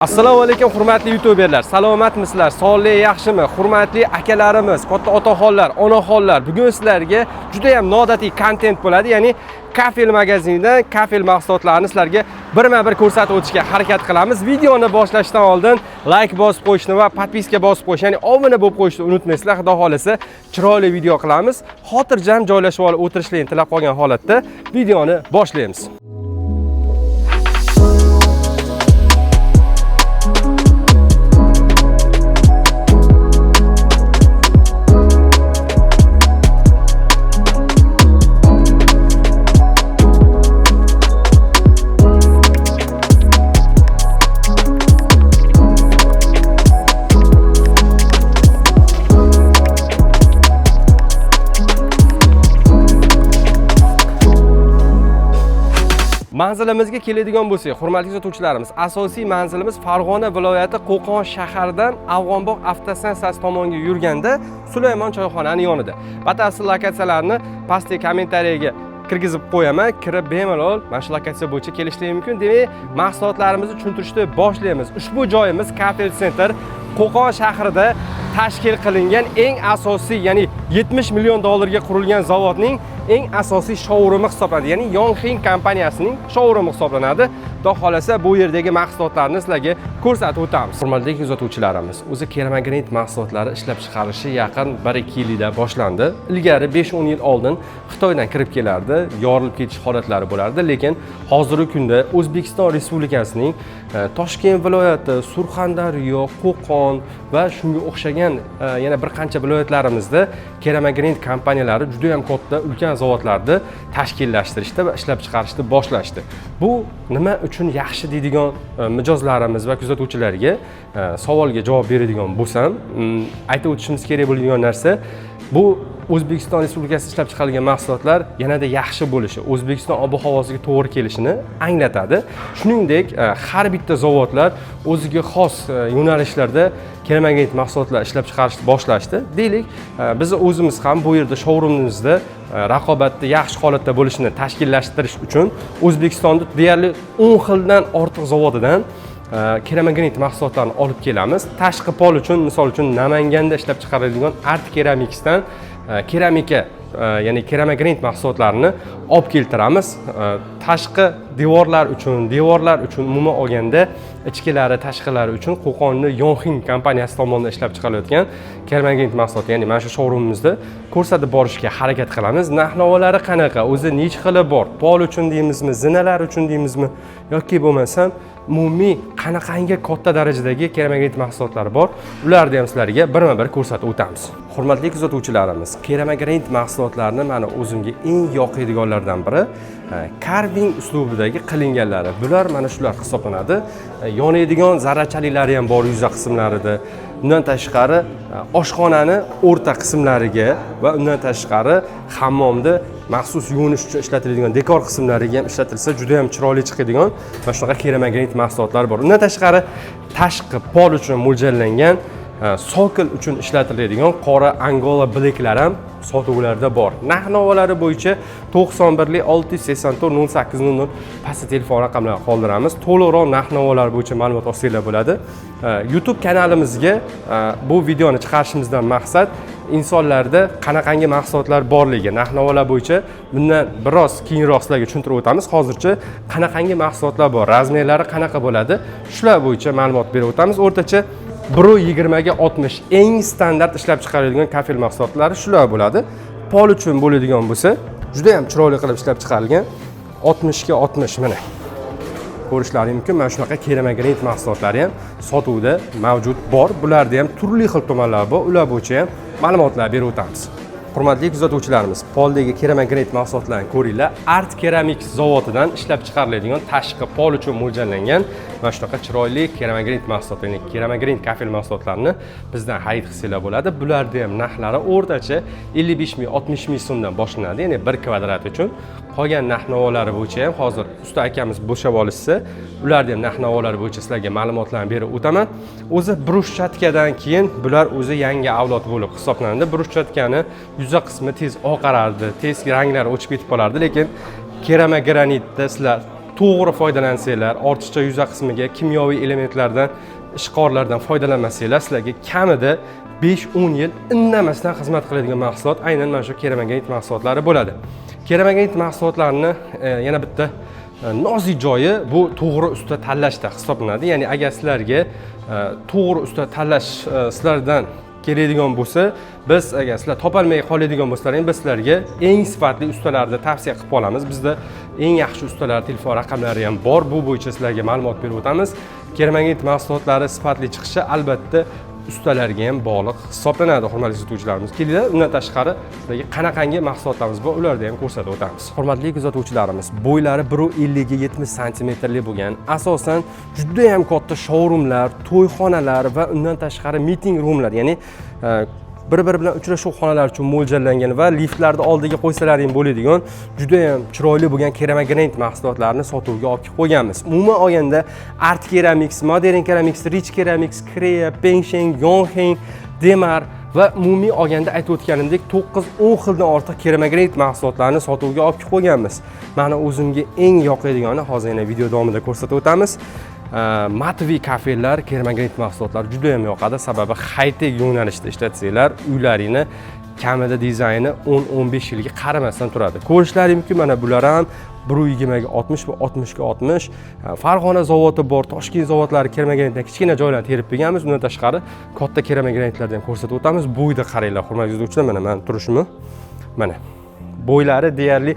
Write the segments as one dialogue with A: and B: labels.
A: Assalomu alaykum hurmatli youtuberlar. Salomatmisizlar? Sog'lik yaxshimi? Hurmatli akalarimiz, katta otaxonlar, onaxonlar, bugun sizlarga juda ham noodatiy kontent bo'ladi. Ya'ni Kafel magazinidan Kafel mahsulotlarini sizlarga birma-bir ko'rsatib o'tishga harakat qilamiz. Videoni boshlashdan oldin like bosib qo'yishni va podpiska bosib qo'yish, ya'ni obuna bo'lib qo'yishni unutmaysizlar. Xudo xolasa chiroyli video qilamiz. Xotirjam joylashib olib o'tirishlarni tilab qolgan holatda videoni boshlaymiz. Manzilimizga keladigan bo'lsak, hurmatli kuzatuvchilarimiz, asosiy manzilimiz Farg'ona viloyati Qo'qon shaharidan Afg'onbog' avtostansiyasi tomonga yurganda Sulaymon choyxonani yonida. Batafsil lokatsiyalarni pastdagi kommentariyaga kirgizib qo'yaman. Kirib bemalol mana shu lokatsiya bo'yicha kelishingiz mumkin. Demak, mahsulotlarimizni tushuntirishni boshlaymiz. Ushbu joyimiz Kafel Center Qo'qon shahrida tashkil qilingan eng asosiy, ya'ni 70 million dollarga qurilgan zavodning eng asosiy showroomi hisoblanadi. Ya'ni Yongxin kompaniyasining showroomi hisoblanadi. Xudo xolasa bu yerdagi mahsulotlarni sizlarga ko'rsatib o'tamiz. Hurmatli kuzatuvchilarimiz, o'zi keramagranit mahsulotlari ishlab chiqarilishi yaqin 1-2 yilda boshlandi. Ilgari 5-10 yil oldin Xitoydan kirib kelardi, yorilib ketish holatlari bo'lardi, lekin hozirgi kunda O'zbekiston Respublikasining Toshkent viloyati, Surxondaryo, Qo'qon va shunga o'xshagan yana bir qancha viloyatlarimizda keramagranit kompaniyalari juda ham katta ulkan zavodlarni tashkillashtirishdi va ishlab chiqarishni boshlashdi. Bu nima uchun yaxshi deydigan mijozlarimiz va kuzatuvchilarga savolga javob beradigan bo'lsam, aytib o'tishimiz kerak bo'lgan narsa bu O'zbekiston Respublikasi ishlab chiqarilgan mahsulotlar yanada yaxshi bo'lishi, O'zbekiston ob-havosiga to'g'ri kelishini anglatadi. Shuningdek, har bitta zavodlar o'ziga xos yo'nalishlarda keramagranit mahsulotlar ishlab chiqarishni boshlashdi. Deylik, biz o'zimiz ham bu yerda showroomimizda raqobatda yaxshi holatda bo'lishini tashkillashtirish uchun O'zbekistonda deyarli 10 xildan ortiq zavodidan keramagranit mahsulotlarni olib kelamiz. Tashqi pol uchun, misol uchun Namanganda ishlab chiqariladigan Art Keramics'dan keramika, ya'ni keramagranit mahsulotlarini olib keltiramiz. Tashqi devorlar uchun umuman olganda ichkilari, tashqilari uchun Qo'qonning Yongxin kompaniyasi tomonidan ishlab chiqarilayotgan keramagranit mahsulot, ya'ni mana shu showroomimizda ko'rsatib borishga harakat qilamiz. Narx-navolari qanaqa, o'zi necha xili bor? Pol uchun deymizmi, zinalar uchun deymizmi yoki bo'lmasam umumiy qanaqangi katta darajadagi keramagranit mahsulotlari bor, ularni ham sizlarga birma-bir ko'rsatib o'tamiz. Hurmatli kuzatuvchilarimiz, keramagranit mahsulotlarni mana o'zimga eng yoqadiganlardan biri carving uslubidagi qilinganlari. Bular mana shular hisoblanadi. Yonadigan zarrachaliklari ham bor yuza qismlarida. Undan tashqari oshxonani o'rta qismlariga va undan tashqari hammomda maxsus yuvinish uchun ishlatiladigan dekor qismlariga ham ishlatilsa juda ham chiroyli chiqadigan mana shunaqa keramagranit mahsulotlar bor. Undan tashqari tashqi pol uchun mo'ljallangan, sokil uchun ishlatiladigan qora Angola bileklar ham sotuvlarda bor. Narx-navolari bo'yicha 91 684 0800 pastda telefon raqamlarini qoldiramiz. To'liqroq narx-navolar bo'yicha ma'lumot olsanglar bo'ladi. YouTube kanalimizga bu videoni chiqarishimizdan maqsad insonlarda qanaqangi mahsulotlar borligi, narx-navolar bo'yicha bundan biroz keyinroq sizlarga tushuntirib o'tamiz. Hozircha qanaqangi mahsulotlar bor, razmerlari qanaqa bo'ladi, shular bo'yicha ma'lumot berib o'tamiz. O'rtacha 1.20 ga 60 eng standart ishlab chiqariladigan Kafel mahsulotlari shular bo'ladi. Pol uchun bo'ladigan bo'lsa, juda ham chiroyli qilib ishlab chiqarilgan 60 ga 60 mana. Ko'rishlaringiz mumkin. Mana shunaqa keramagranit mahsulotlari ham sotuvda mavjud bor. Bularda ham turli xil tomonlar bor. Ular bo'yicha ham ma'lumotlar berib o'tamiz. Hurmatli kuzatuvchilarimiz, poldagi keramagranit mahsulotlarni ko'ringlar. Art Keramics zavodidan ishlab chiqariladigan tashqi pol uchun mo'ljallangan mana shunaqa chiroyli keramagranit mahsulot, ya'ni keramagranit Kafel mahsulotlarini bizdan xarid qilsanglar bo'ladi. Bularda ham narxlari o'rtacha 55 ming, 60 ming so'mdan boshlanadi, ya'ni 1 kvadrat uchun. Qolgan narx-navolari bo'yicha ham hozir usta akamiz bo'shab olishsa, ularning ham narx-navolari bo'yicha sizlarga ma'lumotlarni berib o'taman. O'zi bruschatkadan keyin bular o'zi yangi avlod bo'lib hisoblanadi. Bruschkatkani yuza qismi tez oqarardi, tez ranglari o'chib ketib qolardi, lekin keramagranitda sizlar to'g'ri foydalansanglar, ortiqcha yuza qismiga kimyoviy elementlardan, ishqorlardan foydalanmasanglar, sizlarga kamida 5-10 yil indamasdan xizmat qiladigan mahsulot aynan mana shu keramagranit mahsulotlari bo'ladi. Keramagranit mahsulotlarini yana bitta nozik joyi bu to'g'ri usta tanlashda hisoblanadi. Ya'ni agar sizlarga to'g'ri usta tanlash sizlardan keladigan bo'lsa, biz agar sizlar topolmay qoladigan bo'lsalaring, biz sizlarga eng sifatli ustalarni tavsiya qilib qolamiz. Bizda eng yaxshi ustalar telefon raqamlari ham bor. Bu bo'yicha sizlarga ma'lumot berib o'tamiz. Keramagranit mahsulotlari sifatli chiqishi albatta ustalarga ham bog'liq hisoblanadi, hurmatli kuzatuvchilarimiz. Kelinglar, undan tashqari sizlarga qanaqangi mahsulotlarimiz bor, ularni ham ko'rsatib o'tamiz. Hurmatli kuzatuvchilarimiz, bo'ylari 1.50 ga 70 santimetrli bo'lgan, asosan juda ham katta showroomlar, to'yxonalar va undan tashqari meeting roomlar, ya'ni bir-biri bilan uchrashuv xonalari uchun mo'ljallangan va liftlarni oldiga qo'ysalaring bo'ladigan juda ham chiroyli bo'lgan keramagranit mahsulotlarni sotuvga olib kelib qo'yganmiz. Umuman olganda Art Ceramics, Modern Ceramics, Rich Ceramics, Crea, Pengsheng, Yongheng, Demar va umumiy olganda aytib o'tganimdek 9-10 xildan ortiq keramagranit mahsulotlarni sotuvga olib kelib qo'yganmiz. Mana o'zimga eng yoqadigani hozir yana video davomida ko'rsatib o'tamiz. Matviy kafelar keramagranit mahsulotlar juda ham yoqadi, sababi high-tech yo'nalishda ishlatsanglar, uylaringni kamida dizayni 10-15 yilga qaramasdan turadi. Ko'rishlaring mumkin, mana bular ham 120 ga 60 va 60 ga 60. Farg'ona zavodi bor, Toshkent zavodlari keramagranitdan kichkina joylarni terib qo'yganmiz. Undan tashqari katta keramagranitlarni ham ko'rsatib o'tamiz. Bo'yda qaranglar, hurmatli izlovchilar, mana turishimi? Mana bo'ylari deyarli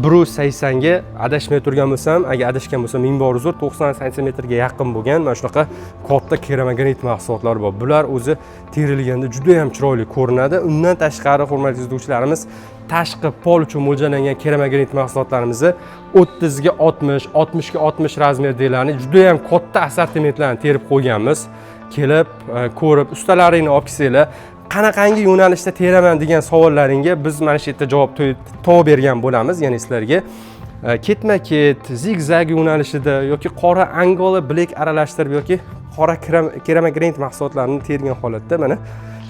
A: 1.80 ga adashmay turgan bo'lsam, agar adashgan bo'lsam 1000 bor uzr, 90 santimetrga yaqin bo'lgan mana shunaqa katta keramagranit mahsulotlar bor. Bular o'zi terilganda juda ham chiroyli ko'rinadi. Undan tashqari, hurmatli izlovchilarimiz, tashqi pol uchun mo'ljallangan keramagranit mahsulotlarimizni 30 ga 60, 60 ga 60 razmerdagilarni juda ham katta assortimentlarni terib qo'yganmiz. Kelib, ko'rib, ustalaringni olib kelsanglar, qanaqangi yo'nalishda teraman degan savollaringga biz mana shu yerda javob topib bergan bo'lamiz. Ya'ni sizlarga ketma-ket, zigzag yo'nalishida yoki qora Angola Black aralashtirib yoki qora keramagranit mahsulotlarini tergan holatda mana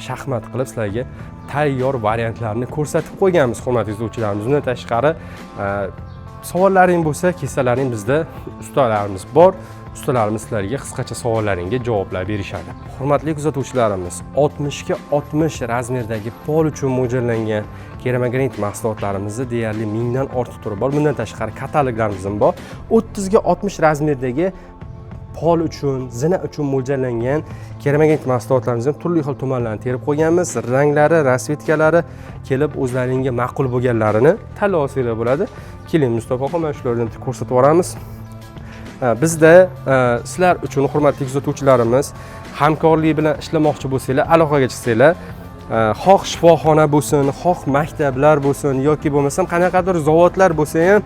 A: shaxmat qilib sizlarga tayyor variantlarni ko'rsatib qo'yganmiz, hurmatli izlovchilarimiz. Undan tashqari savollaring bo'lsa, kelsalaring bizda ustalarimiz bor. Ustalarimiz sizlarga qisqacha savollaringga javoblar berishadi. Hurmatli kuzatuvchilarimiz, 60 ga 60 razmerdagi pol uchun mo'ljallangan keramagranit mahsulotlarimizni deyarli 1000 dan ortiq turi bor. Bundan tashqari kataloglarimiz ham bor. 30 ga 60 razmerdagi pol uchun, zina uchun mo'ljallangan keramagranit mahsulotlarimizni turli xil tumanlarni terib qo'yganmiz. Ranglari, rasvetkalari kelib o'zlaringizga ma'qul bo'lganlarini tanlab olsanglar bo'ladi. Keling, Mustafa aka, mana shularni ko'rsatib o'ramiz. Bizda sizlar uchun, hurmatli kuzatuvchilarimiz, hamkorlik bilan ishlamoqchi bo'lsanglar, aloqaga chiqsanglar, xoh shifoxona bo'lsin, xoh maktablar bo'lsin yoki bo'lmasam qanaqadir zavodlar bo'lsa ham,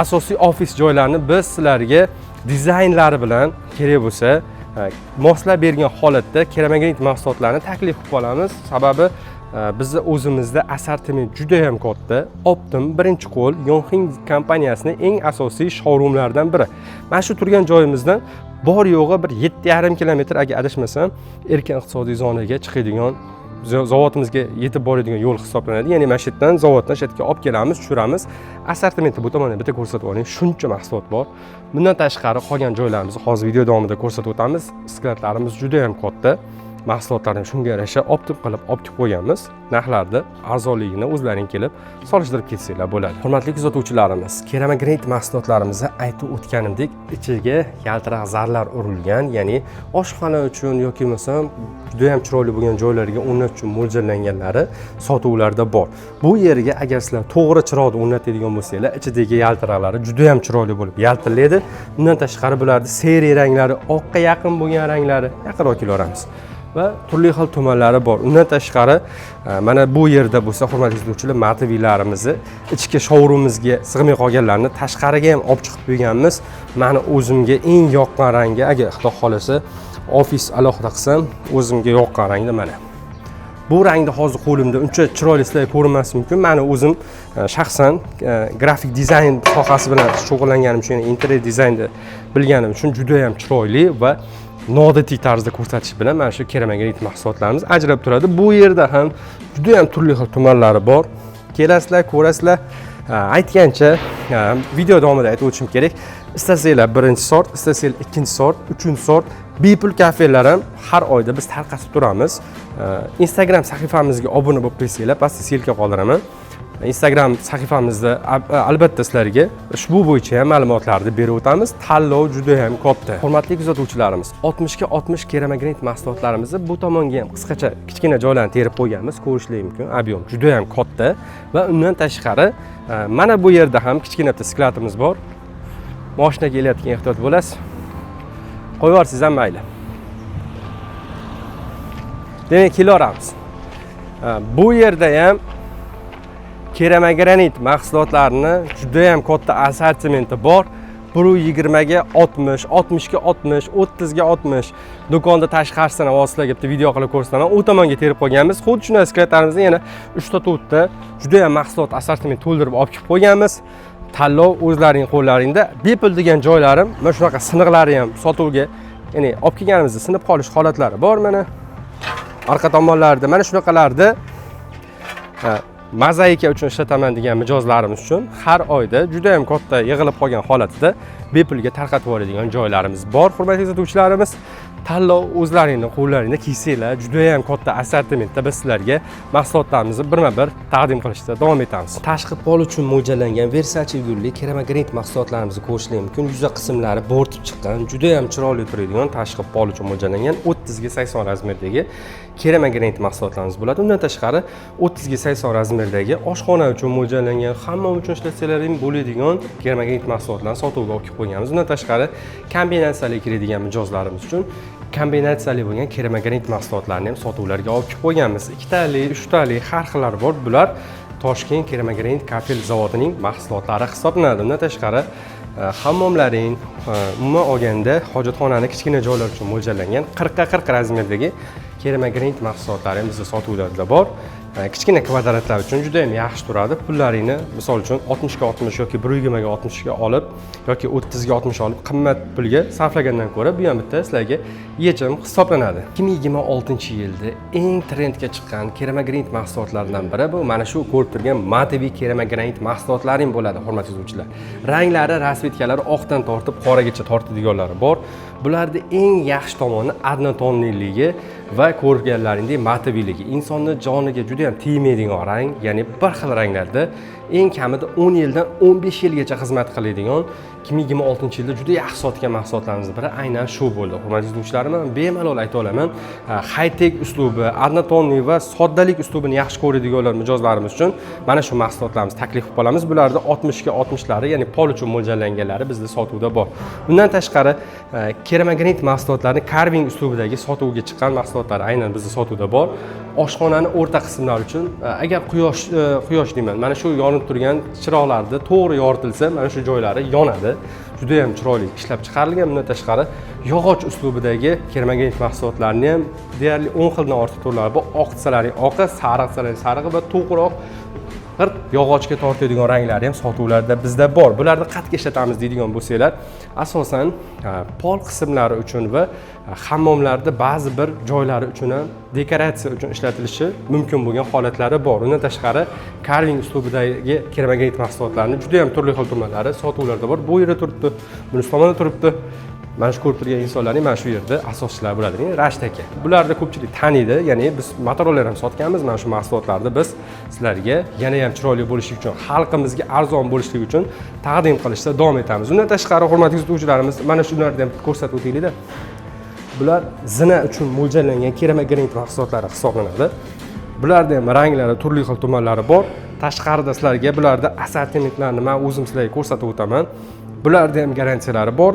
A: asosiy ofis joylarni biz sizlarga dizaynlari bilan kerak bo'lsa moslab bergan holatda keramagranit mahsulotlarni taklif qilib qolamiz. Sababi bizni o'zimizda assortiment juda ham katta. Optim birinchi qo'l Yongheng kompaniyasining eng asosiy showroomlaridan biri. Mana shu turgan joyimizdan bor yo'g'i bir 7,5 kilometr, agar adashmasam, erkin iqtisodiy zonaga chiqadigan, zavodimizga yetib boradigan yo'l hisoblanadi. Ya'ni mana shu yerdan zavoddan shu yerga olib kelamiz, tushiramiz. Assortimentni bu tomondan bitta ko'rsatib oling. Shuncha mahsulot bor. Bundan tashqari qolgan joylarimizni hozir video davomida ko'rsatib o'tamiz. Skladlarimiz juda ham katta. Mahsulotlarni shunga yarasha optim qilib olib kelib qo'yganmiz. Narxlarni arzonligini o'zlaring kelib solishtirib ketsanglar bo'ladi. Hurmatli kuzatuvchilarimiz, keramagranit mahsulotlarimizni aytib o'tganimdek, ichiga yaltiroq zarlar urilgan, ya'ni oshxona uchun yoki bo'lmasam juda ham chiroyli bo'lgan joylarga o'rnatish uchun mo'ljallanganlari sotuvlarda bor. Bu yerga agar sizlar to'g'ri chiroqni o'rnatadigan bo'lsanglar, ichidagi yaltiroqlari juda ham chiroyli bo'lib yaltirlaydi. Bundan tashqari bularni seriya ranglari, oqqa yaqin bo'lgan ranglari yaqinroq kelamiz. Va turli xil tumanlari bor. Undan tashqari mana bu yerda bo'lsa, hurmatli izlovchilar, matviylarimizni ichki showroomimizga sig'may qolganlarni tashqariga ham olib chiqib qo'yganmiz. Mani o'zimga eng yoqqan rangi, agar xudo xolasa ofis alohida qilsam, o'zimga yoqqan rangda mana. Bu rangda hozir qo'limda uncha chiroyli sizlarga ko'rinmasligi mumkin. Meni o'zim shaxsan grafik dizayn sohasi bilan shug'ullanganim uchun, interyer dizaynni bilganim uchun juda ham chiroyli va noodatiy tarzda ko'rsatish bilan mana shu keramagranit mahsulotlarimiz ajrab turadi. Bu yerda ham juda ham turli xil tumanlari bor. Kelasizlar, ko'rasizlar. Aytgancha video davomida aytib o'tishim kerak. istasanglar birinchi sort, istasanglar ikkinchi sort, uchinchi sort bepul kafelar ham har oyda biz tarqatib turamiz. Instagram sahifamizga obuna bo'lib qo'ysanglar, pastda silka qoldiraman. Instagram sahifamizda albatta sizlarga ushbu bo'yicha ham ma'lumotlarni berib o'tamiz. Tanlov juda ham katta. Hurmatli kuzatuvchilarimiz, 60 ga 60 keramagranit mahsulotlarimizni bu tomonga ham qisqacha kichkina joylarni terib qo'yganmiz. Ko'rishingiz mumkin. Ob'yom juda ham katta va undan tashqari mana bu yerda ham kichkina bitta sklatimiz bor. Mashina kelayotgan ehtiyot bo'lasiz. Qo'yib yuborsangiz ham mayli. Demak, kelaveramiz. Bu yerda ham keramagranit mahsulotlarini juda ham katta assortimenti bor. 120 ga 60, 60 ga 60, 30 ga 60 do'konda tashqarisidan sizlarga bitta video qilib ko'rsataman. U tomonga terib qo'yganmiz. Xuddi shunday sklatlarimizni yana 3 ta 4 ta juda ham mahsulot assortiment to'ldirib olib kelib qo'yganmiz. Tanlov o'zlaring qo'llaringda. Bepul degan joylarim, mana shunaqa siniqlari ham sotuvga, ya'ni olib kelganimizda sinib qolish holatlari bor mana. Orqa tomonlarda mana shunaqalarda mozaika uchun ishlataman degan mijozlarimiz uchun har oyda juda ham katta yig'ilib qolgan holatda bepulga tarqatib yuboradigan joylarimiz bor. Hurmatli kuzatuvchilarimiz, tanlov o'zlaringning qo'llaringda kiysanglar, juda ham katta assortimentda biz sizlarga mahsulotlarimizni birma-bir taqdim qilishda davom etamiz. Tashqi pol uchun mo'ljallangan Versace gulli keramagranit mahsulotlarimizni ko'rishingiz mumkin. Yuza qismlari bo'rtib chiqqan, juda ham chiroyli turadigan tashqi pol uchun mo'ljallangan 30 ga 80 razmerdagi keramagranit mahsulotlarimiz bo'ladi. Undan tashqari 30 ga 80 razmerdagi oshxona uchun mo'ljallangan, hammom uchun ishlatsanglar ham bo'ladigan keramagranit mahsulotlarni sotuvga olib qo'yganmiz. Undan tashqari kombinatsiyali kiradigan mijozlarimiz uchun kombinatsiyali bo'lgan keramagranit mahsulotlarni ham sotuvlarga olib kelib qo'yganmiz. 2 tali, 3 tali har xillari bor. Bular Toshkent keramagranit kafel zavodining mahsulotlari hisoblanadi. Undan tashqari hammomlaring, umuman olganda hojatxonani kichkina joylar uchun mo'ljallangan 40 ga 40 razmerdagi keramagranit mahsulotlari ham bizda sotuvlarda bor. Kichkina kvadratlar uchun juda ham yaxshi turadi. Pullaringni misol uchun 60 ga 60 yoki 120 ga 60 ga olib yoki 30 ga 60 olib qimmat pulga sarflagandan ko'ra bu ham bitta sizlarga yechim hisoblanadi. 2026-yilda eng trendga chiqqan keramagranit mahsulotlaridan biri bu mana shu ko'rib turgan matoviy keramagranit mahsulotlaring bo'ladi, hurmatli izlovchilar. Ranglari, rasvetkalari oqdan tortib qoragacha tortadiganlari bor. Bularda eng yaxshi tomoni adnotonliligi va ko'rganlaringdek matoviyligi. Insonni joniga juda ham tegmaydigan rang, ya'ni bir xil ranglarda eng kamida 10 yildan 15 yilgacha xizmat qiladigan 2026-yilda juda yaxshi sotgan mahsulotlarimizdan biri aynan shu bo'ldi. Hurmatli izlovchilarim, bemalol ayta olaman, high-tech uslubi, adnotonlik va soddalik uslubini yaxshi ko'radiganlar mijozlarimiz uchun mana shu mahsulotlarimizni taklif qilib qolamiz. Bularda 60 ga 60lari, ya'ni pol uchun mo'ljallanganlari bizda sotuvda bor. Bundan tashqari keramagranit mahsulotlarni carving uslubidagi sotuvga chiqqan mahsulotlar aynan bizda sotuvda bor. Oshxonani o'rta qismlari uchun agar quyosh deyman, mana shu yonib turgan chiroqlarni to'g'ri yoritilsa, mana shu joylari yonadi. Juda ham chiroyli ishlab chiqarilgan. Bundan tashqari yog'och uslubidagi keramagranit mahsulotlarni ham deyarli 10 xildan ortiq turlari bor. Oq desalaring oqi, sariq desalaring sarig'i va to'g'riroq yog'ochga tortadigan ranglari ham sotuvlarda bizda bor. Bularni qatga ishlatamiz deydigan bo'lsanglar, asosan pol qismlari uchun va hammomlarda ba'zi bir joylari uchun ham dekoratsiya uchun ishlatilishi mumkin bo'lgan holatlari bor. Undan tashqari carving uslubidagi keramagranit mahsulotlarni juda ham turli xil tumanlari sotuvlarda bor. Bu yerda turibdi, bunisi tomonda turibdi. Mana shu ko'rib turgan insonlarning mana shu yerda asoschilar bo'ladi, ya'ni Rashid aka. Bularni ko'pchilik taniydi, ya'ni biz motorlar ham sotganmiz. Mana shu mahsulotlarni biz sizlarga yana ham chiroyli bo'lishi uchun, xalqimizga arzon bo'lishligi uchun taqdim qilishda davom etamiz. Undan tashqari hurmatli kuzatuvchilarimiz, mana shularni ham ko'rsatib o'taylik-da. Bular zina uchun mo'ljallangan keramagranit mahsulotlari hisoblanadi. Bularda ham ranglari, turli xil tumanlari bor. Tashqarida sizlarga bularda assortimentlarni men o'zim sizlarga ko'rsatib o'taman. Bularda ham garantiyalari bor.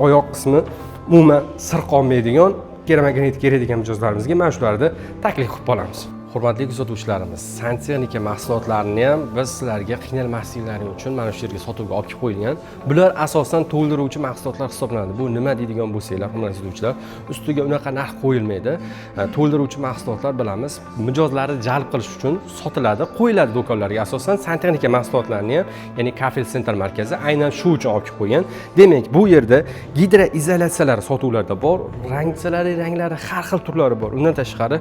A: Oyoq qismi umuman sir qolmaydigan keramagranit kerakdigan mijozlarimizga mana shularni taklif qilib qolamiz. Hurmatli kuzatuvchilarimiz, santexnika mahsulotlarini ham biz sizlarga qiynalmasliklaring uchun mana shu yerga sotuvga olib kelib qo'yilgan. Bular asosan to'ldiruvchi mahsulotlar hisoblanadi. Bu nima deydigan bo'lsanglar, hurmatli kuzatuvchilar, ustiga unaqa narx qo'yilmaydi. To'ldiruvchi mahsulotlar bilamiz, mijozlarni jalb qilish uchun sotiladi, qo'yiladi do'konlarga. Asosan santexnika mahsulotlarini ham, ya'ni Kafel Center markazi aynan shu uchun olib kelib qo'ygan. Demak, bu yerda gidroizolyatsiyalar sotuvlarda bor, ranglari har xil turlari bor. Undan tashqari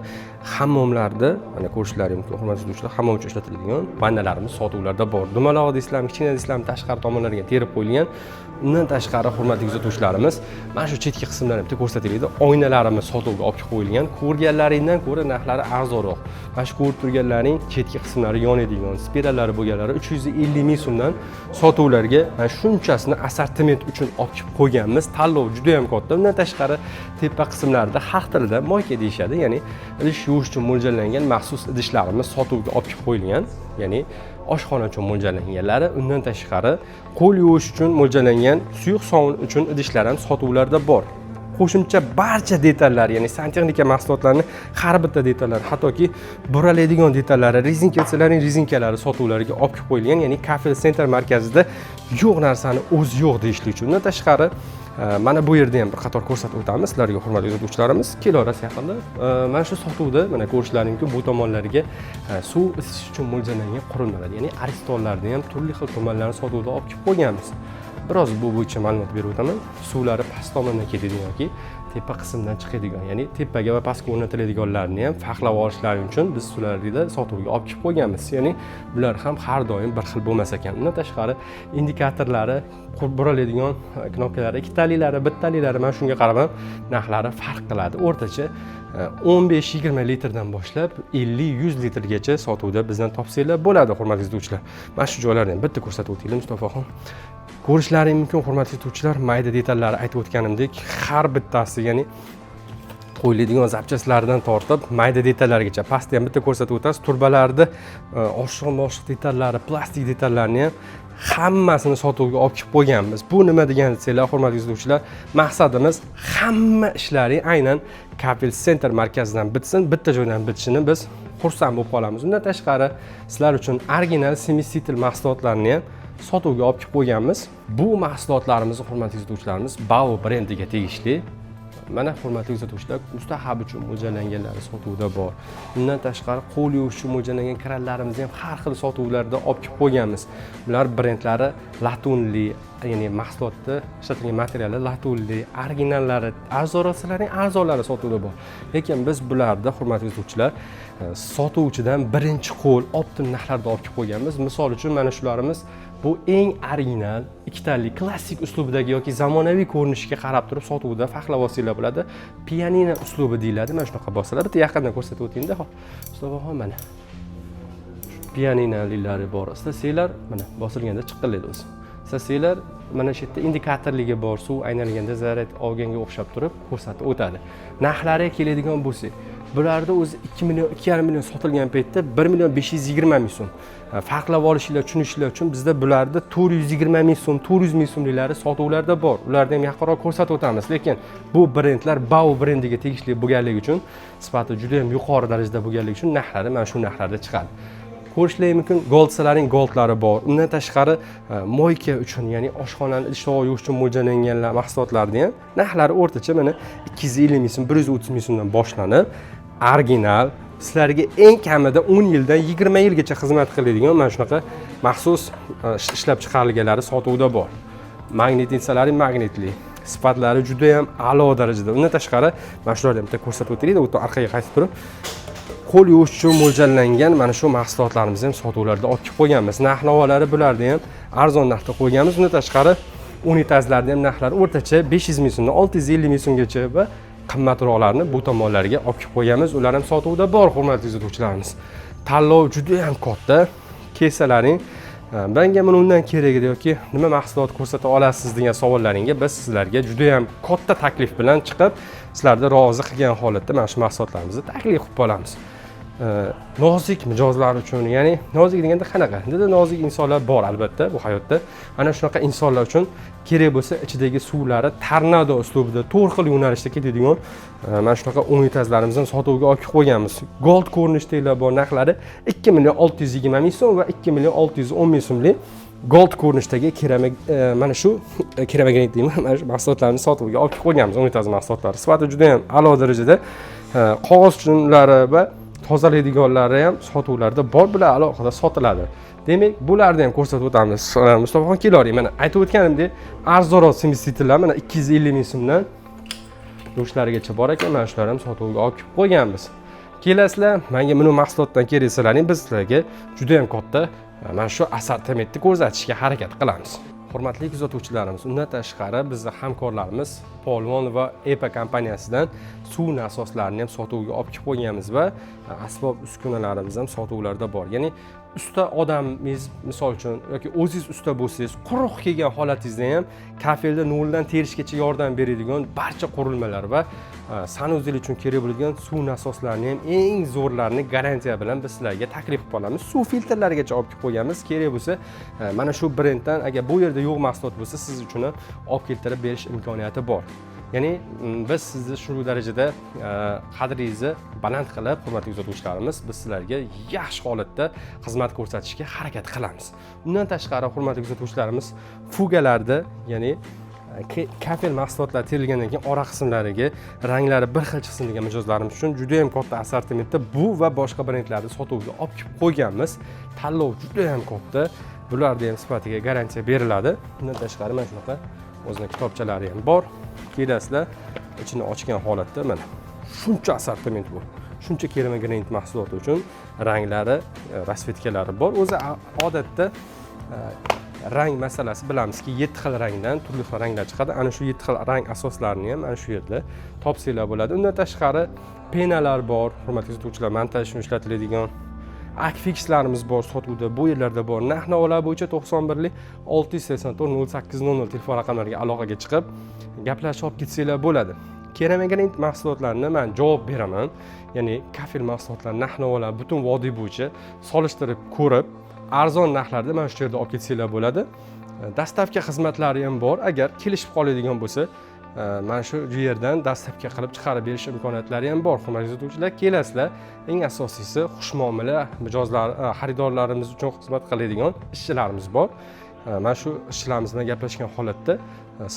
A: hammomlarda mana ko'rishlaringiz mumkin hurmatli izlovchilar, hammom uchun ishlatiladigan vannalarimiz sotuvlarda bor. Dumaloq idishlarni, kichkina idishlarni tashqari tomonlariga terib qo'yilgan. Undan tashqari hurmatli kuzatuvchilarimiz, mana shu chetki qismlarni bitta ko'rsatiladi. Oynalarimiz sotuvga olib qo'yilgan. Ko'rganlaringdan ko'ra narxlari arzonroq. Mana shu ko'rib turganlaring chetki qismlari yonadigan, spirallari bo'lganlari 350 ming so'mdan sotuvlarga mana shunchasini assortiment uchun olib qo'yganmiz. Tanlov juda ham katta. Undan tashqari tepa qismlarida xalq tilida moyka deyishadi, ya'ni idish yuvish uchun mo'ljallangan maxsus idishlarimiz sotuvga olib qo'yilgan, ya'ni oshxona uchun mo'ljallanganlari. Undan tashqari qo'l yuvish uchun mo'ljallangan suyuq sovun uchun idishlar ham sotuvlarda bor. Qo'shimcha barcha detallar, ya'ni santexnika mahsulotlarini har bitta detallari, hattoki buraladigan detallari, rezinkachilarning rezinkalari sotuvlarga olib qo'yilgan, ya'ni Kafel Center markazida yo'q narsani o'zi yo'q deyishlik uchun. Undan tashqari mana bu yerda ham bir qator ko'rsatib o'tamiz sizlarga hurmatli kuzatuvchilarimiz. Kelarasiz yaqinda mana shu sotuvda mana ko'rishlaringiz mumkin bu tomonlarga suv isish uchun mo'ljallangan qurilmalar, ya'ni aristonlarni ham turli xil tumanlarni sotuvda olib qo'yganmiz. Biroz bu bo'yicha ma'lumot berib o'taman. Suvlari past tomondan ketadigan yoki tepa qismdan chiqadigan, ya'ni tepaga va pastga o'rnatiladiganlarni ham farqlab olishlari uchun biz ularni sotuvga olib qo'yganmiz. Ya'ni bular ham har doim bir xil bo'lmas ekan. Undan tashqari indikatorlari, buraladigan knopkalari, ikkitaliklari, bittaliklari mana shunga qarab ham narxlari farq qiladi. O'rtacha 15-20 litrdan boshlab 50-100 litrgacha sotuvda bizdan topsanglar bo'ladi, hurmatli izlovchilar. Mana shu joylarni ham bitta ko'rsatib o'taylik Mustafaxon. Ko'rishlaringiz mumkin hurmatli izlovchilar, mayda detallarni aytib o'tganimdek, har bittasi, ya'ni qo'yiladigan zapchastlardan tortib mayda detallargacha pastda ham bitta ko'rsatib o'tasiz. Turbalarda oshiq detallari, plastik detallarni ham hammasini sotuvga olib qo'yganmiz. Bu nima degan desanglar, hurmatli izlovchilar, maqsadimiz hamma ishlaring aynan Kafel Center markazidan bitsin, bitta joydan bitishini biz xursand bo'lib qolamiz. Undan tashqari sizlar uchun original semisitil mahsulotlarni ham sotuvga olib qo'yganmiz. Bu mahsulotlarimizni hurmatli izlovchilarimiz Bao brendiga tegishli. Mana hurmatli kuzatuvchilar, mustahab uchun mo'ljallanganlari sotuvda bor. Undan tashqari qo'l yuvish uchun mo'ljallangan krallarimizni ham har xil sotuvlarda olib qo'yganmiz. Bular brendlari latunli, ya'ni mahsulotda ishlatilgan materiali latunli, originallari, arzonroqlarining arzonlari sotuvda bor. Lekin biz bularda hurmatli kuzatuvchilar sotuvchidan birinchi qo'l optim narxlarda olib qo'yganmiz. Misol uchun mana shularimiz bu eng original, ikkitalik, klassik uslubidagi yoki zamonaviy ko'rinishga qarab turib sotuvda farqlab olsanglar bo'ladi. Pianino uslubi deyiladi. Mana shunaqa bo'lsalar, bitta yaqindan ko'rsatib o'taylik-da. Mustafaxon mana pianinolari bor. Istasanglar mana bosilganda chiqiladi o'zi. Istasanglar mana shu yerda indikatorligi bor, suv aynalganda zaryad olganga o'xshab turib ko'rsatib o'tadi. Narxlari keladigan bo'lsak, bularda o'zi 2,5 million sotilgan paytda 1,520 ming so'm. Farqlab olishinglar, tushunishinglar uchun bizda bularda 420 ming so'm, 400 ming so'mliklari sotuvlarda bor. Ularni ham yaqinroq ko'rsatib o'tamiz. Lekin bu brendlar Bao brendiga tegishli bo'lganligi uchun, sifati juda ham yuqori darajada bo'lganligi uchun narxlari mana shu narxlarda chiqadi. Ko'rishlaringiz mumkin, goldsalarning goldlari bor. Undan tashqari moyka uchun, ya'ni oshxonani ish-tovoq yuvish uchun mo'ljallangan mahsulotlarning ham narxlari o'rtacha mana 250 ming so'm, 130 ming so'mdan boshlanib, original, sizlarga eng kamida 10 yildan 20 yilgacha xizmat qiladigan mana shunaqa maxsus ishlab chiqarilganlari sotuvda bor. Magnititsalari magnitli, sifatlari juda ham a'lo darajada. Undan tashqari mana shularni bitta ko'rsatib o'taylik, o'tda orqaga qaytib turib, qo'l yuvish uchun mo'ljallangan mana shu mahsulotlarimizni ham sotuvlarda olib qo'yganmiz. Narx-navolari bularni ham arzon narxda qo'yganmiz. Undan tashqari unitazlarning ham narxlari o'rtacha 500 ming so'mdan 650 ming so'mgacha va qimmatroqlarni bu tomonlarga olib qo'yganmiz. Ular ham sotuvda bor, hurmatli kuzatuvchilarimiz. Tanlov juda ham katta. Kelsalaring, menga mana undan kerak edi yoki nima mahsulot ko'rsata olasiz degan savollaringga biz sizlarga juda ham katta taklif bilan chiqib, sizlarni rozi qilgan holatda mana shu mahsulotlarimizni taklif qilib qolamiz. Nozik mijozlar uchun, ya'ni nozik deganda qanaqa? Juda nozik insonlar bor albatta bu hayotda. Ana shunaqa insonlar uchun kerak bo'lsa, ichidagi suvlari tornado uslubida 4 xil yo'nalishda ketadigan mana shunaqa unitazlarimizni sotuvga olib qo'yganmiz. Gold ko'rinishdagi bor, narxlari 2,620 ming so'm va 2,610 ming so'mlik gold ko'rinishdagi keramik, mana shu keramik deyman, mana shu mahsulotlarni sotuvga olib qo'yganmiz. Unitaz mahsulotlari sifati juda ham a'lo darajada. Qog'oz uchunlari va tozalaydiganlari ham sotuvlarda bor, bular alohida sotiladi. Demak, bularni ham ko'rsatib o'tamiz. Mustafaxon, kelaring. Mana aytib o'tganimdek, arzonroq semisitillar mana 250 ming so'mdan yo'shlarigacha bor ekan. Mana shular ham sotuvga olib qo'yganmiz. Kelasizlar, menga buni mahsulotdan kerak biz sizlarga juda ham katta mana shu assortimentni ko'rsatishga harakat qilamiz. Hurmatli kuzatuvchilarimiz, undan tashqari bizning hamkorlarimiz Polvon va EPA kompaniyasidan suv nasoslarini ham sotuvga olib kelib qo'yganmiz va asbob uskunalarimiz ham sotuvlarda bor. Ya'ni usta odamingiz, misol uchun yoki o'zingiz usta bo'lsangiz, quruq kelgan holatingizda ham kafelda noldan terishgacha yordam beradigan barcha qurilmalar va sanuzil uchun kerak bo'ladigan suv nasoslarini ham eng zo'rlarini garantiya bilan biz sizlarga taklif qilib olamiz. Suv filtrlarigacha olib kelib qo'yganmiz. Kerak bo'lsa, mana shu brenddan agar bu yerda yo'q mahsulot bo'lsa, siz uchun ham olib keltirib berish imkoniyati bor. Ya'ni biz sizni shu darajada qadringizni baland qilib, hurmatli kuzatuvchilarimiz, biz sizlarga yaxshi holatda xizmat ko'rsatishga harakat qilamiz. Undan tashqari, hurmatli kuzatuvchilarimiz, fugalarda, ya'ni kafel mahsulotlar terilgandan keyin ora qismlariga ranglari bir xil chiqsin degan mijozlarimiz uchun juda ham katta assortimentda bu va boshqa brendlarni sotuvga olib kelib qo'yganmiz. Tanlov juda ham katta. Bularda ham sifatiga garantiya beriladi. Undan tashqari mana shunaqa o'zining kitobchalari ham bor. Kelasizlar, ichini ochgan holatda mana shuncha assortiment bu. Shuncha keramogranit mahsuloti uchun ranglari, rasvetkalari bor. O'zi odatda rang masalasi bilamizki 7 xil rangdan turli xil ranglar chiqadi. Ana shu 7 xil rang asoslarini ham ana shu yerda topsanglar bo'ladi. Undan tashqari penalar bor, hurmatli kuzatuvchilar, montaj uchun ishlatiladigan akfikslarimiz bor sotuvda, bu yerlarda bor. Narx-navolar bo'yicha 91lik 684 0800 telefon raqamlariga aloqaga chiqib, gaplashib olib ketsanglar bo'ladi. Keramogranit mahsulotlarini men javob beraman. Ya'ni kafel mahsulotlar narx-navolar butun vodiy bo'yicha solishtirib ko'rib, arzon narxlarda mana shu yerda olib ketsanglar bo'ladi. Dastavka xizmatlari ham bor. Agar kelishib qoladigan bo'lsa, mana shu yerdan dastavka qilib chiqarib berish imkoniyatlari ham bor. Hurmatli kuzatuvchilar, kelasizlar. Eng asosiysi xushmuomala mijozlar, xaridorlarimiz uchun xizmat qiladigan ishchilarimiz bor. Mana shu ishchilarimiz bilan gaplashgan holatda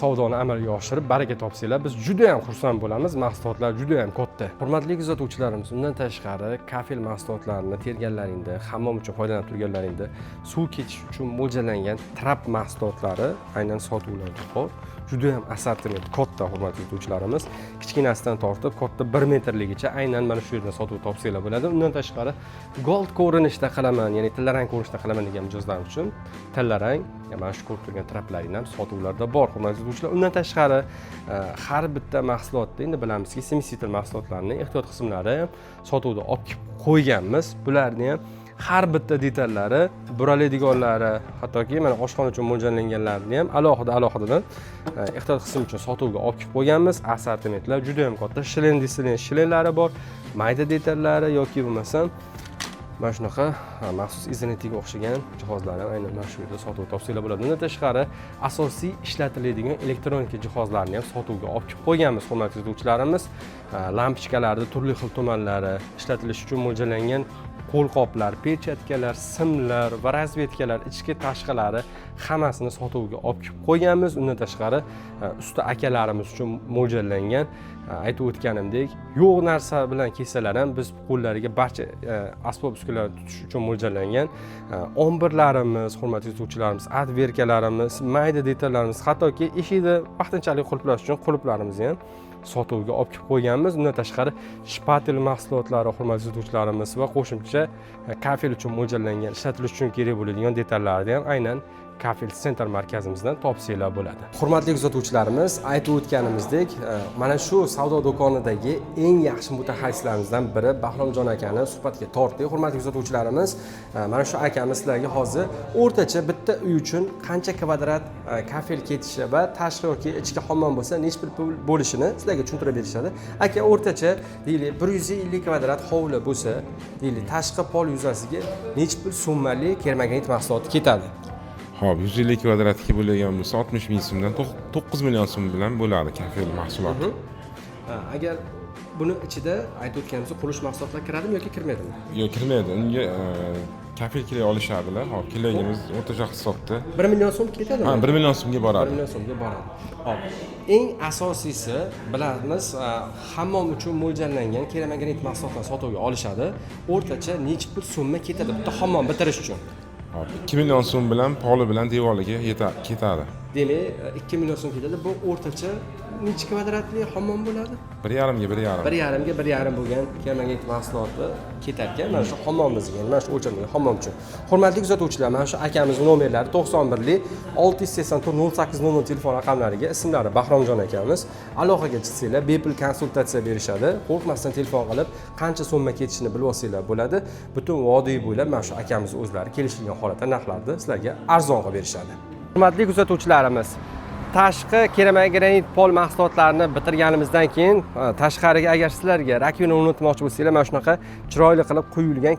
A: savdoni amalga oshirib baraka topsanglar, biz juda ham xursand bo'lamiz. Mahsulotlar juda ham katta. Hurmatli kuzatuvchilarimiz, undan tashqari kafel mahsulotlarini terganlaringda, hammom uchun foydalanib turganlaringda suv ketish uchun mo'ljallangan trap mahsulotlari aynan sotuvlarda bor. Juda ham assortiment katta, hurmatli kuzatuvchilarimiz. Kichkinasidan tortib katta 1 metrligicha aynan mana shu yerda sotuv topsanglar bo'ladi. Undan tashqari gold ko'rinishda qilaman, ya'ni tillarang ko'rinishda qilaman degan mijozlarimiz uchun tillarang mana shu ko'rib turgan traplaring ham sotuvlarda bor, hurmatli kuzatuvchilar. Undan tashqari har bitta mahsulotda endi bilamizki, semistitel mahsulotlarning ehtiyot qismlari ham sotuvda olib kelib qo'yganmiz. Bularni ham har bitta detallari, buraladiganlari, hattoki mana oshxona uchun mo'ljallanganlarini ham alohida-alohidadan ehtiyot qism uchun sotuvga olib kelib qo'yganmiz. Assortimentlar juda ham katta. Shlenlari bor, mayda detallari yoki bo'lmasam mana shunaqa maxsus izolentiga o'xshagan jihozlar ham aynan mana shu yerda sotuvga topsanglar bo'ladi. Undan tashqari asosiy ishlatiladigan elektronika jihozlarini ham sotuvga olib kelib qo'yganmiz, hurmatli kuzatuvchilarimiz. Lampochkalarda turli xil tumanlari, ishlatilish uchun mo'ljallangan qo'lqoplar, perchatkalar, simlar va razvedkalar, ichki tashqilari hammasini sotuvga olib kelib qo'yganmiz. Undan tashqari usta akalarimiz uchun mo'ljallangan, aytib o'tganimdek, yo'q narsa bilan kelsalar ham biz qo'llariga barcha asbob uskunalar tutish uchun mo'ljallangan ombirlarimiz, hurmatli kuzatuvchilarimiz, adverkalarimiz, mayda detallarimiz, hattoki eshikni vaqtinchalik qulflash uchun qulflarimizni ham sotuvga olib kelib qo'yganmiz. Undan tashqari shpatel mahsulotlari, hurmatli kuzatuvchilarimiz va qo'shimcha kafel uchun mo'ljallangan, ishlatilish uchun kerak bo'ladigan detallarni ham aynan Kafel Center markazimizdan topsanglar bo'ladi. Hurmatli kuzatuvchilarimiz, aytib o'tganimizdek, mana shu savdo do'konidagi eng yaxshi mutaxassislarimizdan biri Bahromjon akani suhbatga tortdik. Hurmatli kuzatuvchilarimiz, mana shu akamiz sizlarga hozir o'rtacha bitta uy uchun qancha kvadrat kafel ketishi va tashqi yoki ichki hammom bo'lsa nechta pul bo'lishini sizlarga tushuntirib berishadi. Aka, o'rtacha deylik 150 kvadrat hovli bo'lsa, deylik tashqi pol yuzasiga nechta pul summali keramogranit mahsuloti ketadi?
B: Hop, 150 kvadratga bo'lgan bo'lsa 60 ming so'mdan 9 million so'm bilan bo'ladi kafel mahsuloti.
A: Agar buni ichida aytib o'tganimiz qurilish mahsulotlari kiradimi yoki kirmaydimi?
B: Yo'q, kirmaydi. Unga kafel kerak olishadilar. Hop, keligimiz o'rtacha hisobda
A: 1 million so'm ketadimi?
B: Ha, 1 million so'mga boradi.
A: 1 million so'mga boradi. Hop. Eng asosiysi bilamiz, hammom uchun mo'ljallangan keramogranit mahsulotlarni sotuvga olishadi. O'rtacha necha pul so'mma ketadi bitta hammom bitirish uchun?
B: 2 million so'm bilan poli bilan devoriga ketadi.
A: Demak, 2 million so'm ketadi. Bu o'rtacha necha kvadratli hammom bo'ladi?
B: 1,5 ga 1,5.
A: 1,5 ga 1,5 bo'lgan kemaga mahsuloti ketar ekan. Mana shu hammomimizga, mana shu o'lchamdagi hammom uchun. Hurmatli kuzatuvchilar, mana shu akamizning nomerlari 91lik 684 0800 telefon raqamlariga, ismlari Bahromjon akamiz. Aloqaga chiqsanglar, bepul konsultatsiya berishadi. Qo'rqmasdan telefon qilib, qancha so'mma ketishini bilib olsanglar bo'ladi. Butun vodiy bo'ylab mana shu akamiz o'zlari kelishilgan holatda narxlarni sizlarga arzon qilib berishadi. Hurmatli kuzatuvchilarimiz, tashqi keramik granit pol mahsulotlarini bitirganimizdan keyin tashqariga agar sizlarga rakvina o'rnatmoqchi bo'lsanglar, mana shunaqa chiroyli qilib quyilgan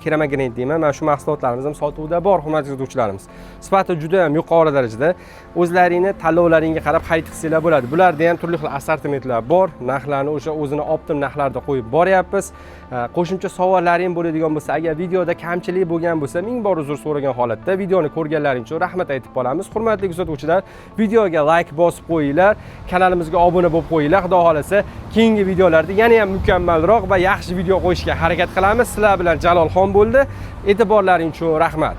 A: keramik granit deyman. Mana shu mahsulotlarimiz ham sotuvda bor, hurmatli kuzatuvchilarimiz. Sifati juda ham yuqori darajada. O'zlaringni tanlovlaringga qarab xarid qilsanglar bo'ladi. Bularda ham turli xil assortimentlar bor. Narxlarni o'sha o'zini optim narxlarda qo'yib boryapmiz. Qo'shimcha savollaring bo'ladigan bo'lsa, agar videoda kamchilik bo'lgan bo'lsa, ming bor uzr so'ragan holatda videoni ko'rganlaring uchun rahmat aytib qolamiz. Hurmatli kuzatuvchilar, videoga like bosib qo'yinglar, kanalimizga obuna bo'lib qo'yinglar. Xudo xolasa, keyingi videolarda yana ham mukammalroq va yaxshi video qo'yishga harakat qilamiz. Sizlar bilan Jalolxon bo'ldi. E'tiborlaring uchun rahmat.